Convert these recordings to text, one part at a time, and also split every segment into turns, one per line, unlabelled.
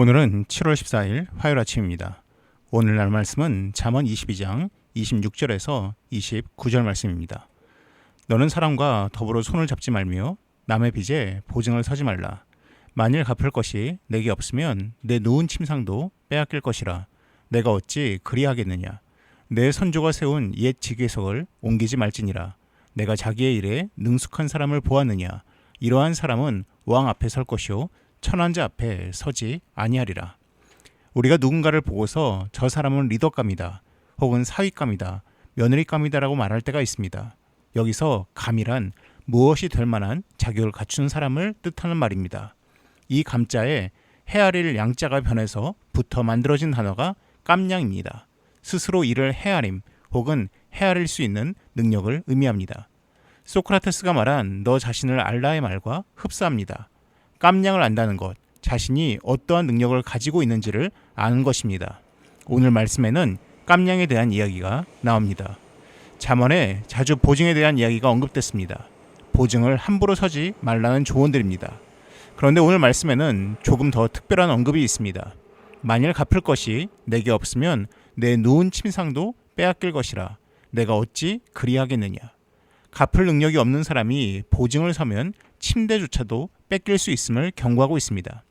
오늘은 7월 14일 화요일 아침입니다. 오늘날 말씀은 잠언 22장 26절에서 29절 말씀입니다. 너는 사람과 더불어 손을 잡지 말며 남의 빚에 보증을 서지 말라. 만일 갚을 것이 내게 없으면 내 누운 침상도 빼앗길 것이라. 내가 어찌 그리하겠느냐. 내 선조가 세운 옛 지계석을 옮기지 말지니라. 내가 자기의 일에 능숙한 사람을 보았느냐. 이러한 사람은 왕 앞에 설 것이요 천한자 앞에 서지 아니하리라. 우리가 누군가를 보고서 저 사람은 리더감이다, 혹은 사위감이다, 며느리감이다라고 말할 때가 있습니다. 여기서 감이란 무엇이 될 만한 자격을 갖춘 사람을 뜻하는 말입니다. 이 감자에 헤아릴 양자가 변해서 붙어 만들어진 단어가 깜냥입니다. 스스로 이를 헤아림 혹은 헤아릴 수 있는 능력을 의미합니다. 소크라테스가 말한 너 자신을 알라의 말과 흡사합니다. 깜냥을 안다는 것, 자신이 어떠한 능력을 가지고 있는지를 아는 것입니다. 오늘 말씀에는 깜냥에 대한 이야기가 나옵니다. 잠언에 자주 보증에 대한 이야기가 언급됐습니다. 보증을 함부로 서지 말라는 조언들입니다. 그런데 오늘 말씀에는 조금 더 특별한 언급이 있습니다. 만일 갚을 것이 내게 없으면 내 누운 침상도 빼앗길 것이라. 내가 어찌 그리하겠느냐. 갚을 능력이 없는 사람이 보증을 서면 침대조차도 뺏길 수 있음을 경고하고 있습니다.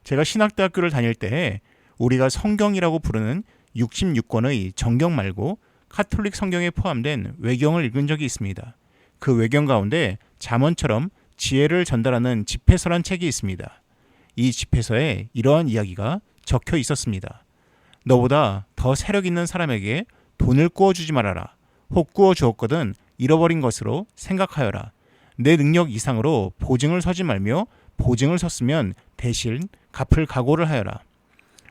제가 신학대학교를 다닐 때에 우리가 성경이라고 부르는 66권의 정경 말고 카톨릭 성경에 포함된 외경을 읽은 적이 있습니다. 그 외경 가운데 잠언처럼 지혜를 전달하는 집회서란 책이 있습니다. 이 집회서에 이러한 이야기가 적혀 있었습니다. 너보다 더 세력 있는 사람에게 돈을 구워주지 말아라. 혹 구워주었거든 잃어버린 것으로 생각하여라. 내 능력 이상으로 보증을 서지 말며 보증을 섰으면 대신 갚을 각오를 하여라.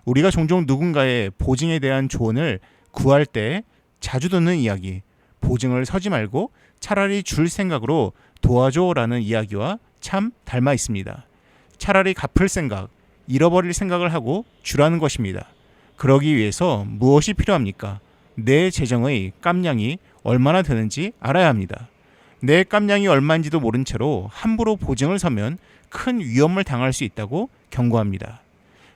우리가 종종 누군가의 보증에 대한 조언을 구할 때 자주 듣는 이야기, 보증을 서지 말고 차라리 줄 생각으로 도와줘라는 이야기와 참 닮아 있습니다. 차라리 갚을 생각, 잃어버릴 생각을 하고 주라는 것입니다. 그러기 위해서 무엇이 필요합니까? 내 재정의 깜냥이 얼마나 되는지 알아야 합니다. 내 깜냥이 얼마인지도 모른 채로 함부로 보증을 서면 큰 위험을 당할 수 있다고 경고합니다.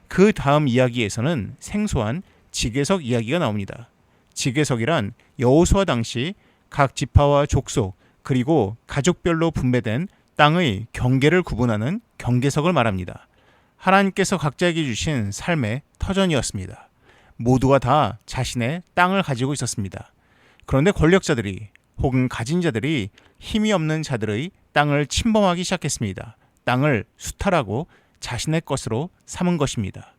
그 다음 이야기에서는 생소한 지계석 이야기가 나옵니다. 지계석이란 여호수아 당시 각 지파와 족속 그리고 가족별로 분배된 땅의 경계를 구분하는 경계석을 말합니다. 하나님께서 각자에게 주신 삶의 터전이었습니다. 모두가 다 자신의 땅을 가지고 있었습니다. 그런데 권력자들이 혹은 가진 자들이 힘이 없는 자들의 땅을 침범하기 시작했습니다. 땅을 수탈하고 자신의 것으로 삼은 것입니다.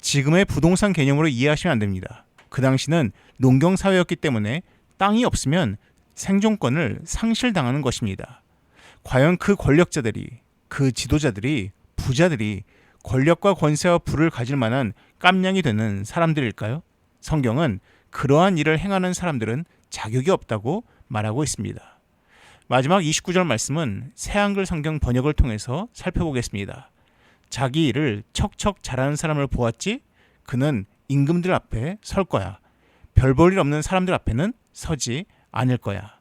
지금의 부동산 개념으로 이해하시면 안 됩니다. 그 당시는 농경사회였기 때문에 땅이 없으면 생존권을 상실당하는 것입니다. 과연 그 권력자들이, 그 지도자들이, 부자들이 권력과 권세와 부를 가질 만한 깜냥이 되는 사람들일까요? 성경은 그러한 일을 행하는 사람들은 자격이 없다고 말하고 있습니다. 마지막 29절 말씀은 새한글 성경 번역을 통해서 살펴보겠습니다. 자기 일을 척척 잘하는 사람을 보았지? 그는 임금들 앞에 설 거야. 별 볼 일 없는 사람들 앞에는 서지 않을 거야.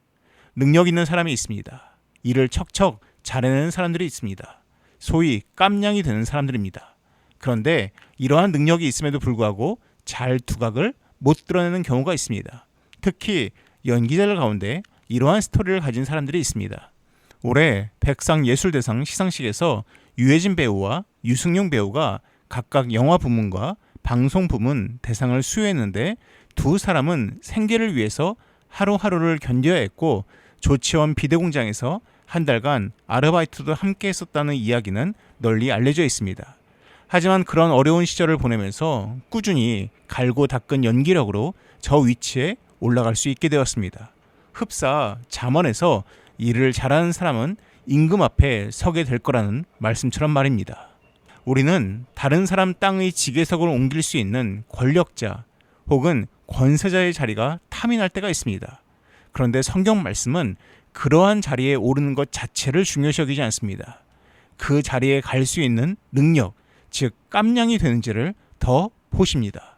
능력 있는 사람이 있습니다. 일을 척척 잘해내는 사람들이 있습니다. 소위 깜냥이 되는 사람들입니다. 그런데 이러한 능력이 있음에도 불구하고 잘 두각을 못 드러내는 경우가 있습니다. 특히 연기자들 가운데 이러한 스토리를 가진 사람들이 있습니다. 올해 백상예술대상 시상식에서 유해진 배우와 유승용 배우가 각각 영화 부문과 방송 부문 대상을 수여했는데 두 사람은 생계를 위해서 하루하루를 견뎌야 했고 조치원 비대공장에서 한 달간 아르바이트도 함께 했었다는 이야기는 널리 알려져 있습니다. 하지만 그런 어려운 시절을 보내면서 꾸준히 갈고 닦은 연기력으로 저 위치에 올라갈 수 있게 되었습니다. 흡사 잠언에서 일을 잘하는 사람은 임금 앞에 서게 될 거라는 말씀처럼 말입니다. 우리는 다른 사람 땅의 지계석을 옮길 수 있는 권력자 혹은 권세자의 자리가 탐이 날 때가 있습니다. 그런데 성경 말씀은 그러한 자리에 오르는 것 자체를 중요시 여기지 않습니다. 그 자리에 갈 수 있는 능력, 즉 깜냥이 되는지를 더 보십니다.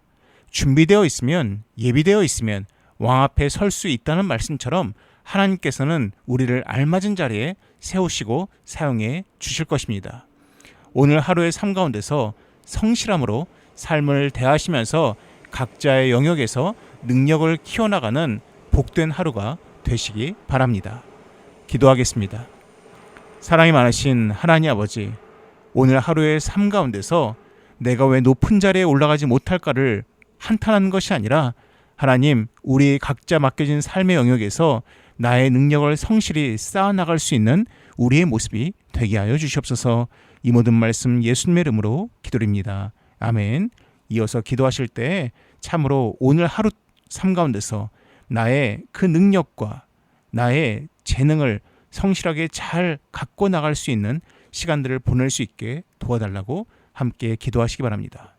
준비되어 있으면, 예비되어 있으면 왕 앞에 설 수 있다는 말씀처럼 하나님께서는 우리를 알맞은 자리에 세우시고 사용해 주실 것입니다. 오늘 하루의 삶 가운데서 성실함으로 삶을 대하시면서 각자의 영역에서 능력을 키워나가는 복된 하루가 되시기 바랍니다. 기도하겠습니다. 사랑이 많으신 하나님 아버지, 오늘 하루의 삶 가운데서 내가 왜 높은 자리에 올라가지 못할까를 한탄하는 것이 아니라 하나님, 우리 각자 맡겨진 삶의 영역에서 나의 능력을 성실히 쌓아나갈 수 있는 우리의 모습이 되게 하여 주시옵소서. 이 모든 말씀 예수님의 이름으로 기도드립니다. 아멘. 이어서 기도하실 때 참으로 오늘 하루 삶 가운데서 나의 그 능력과 나의 재능을 성실하게 잘 갖고 나갈 수 있는 시간들을 보낼 수 있게 도와달라고 함께 기도하시기 바랍니다.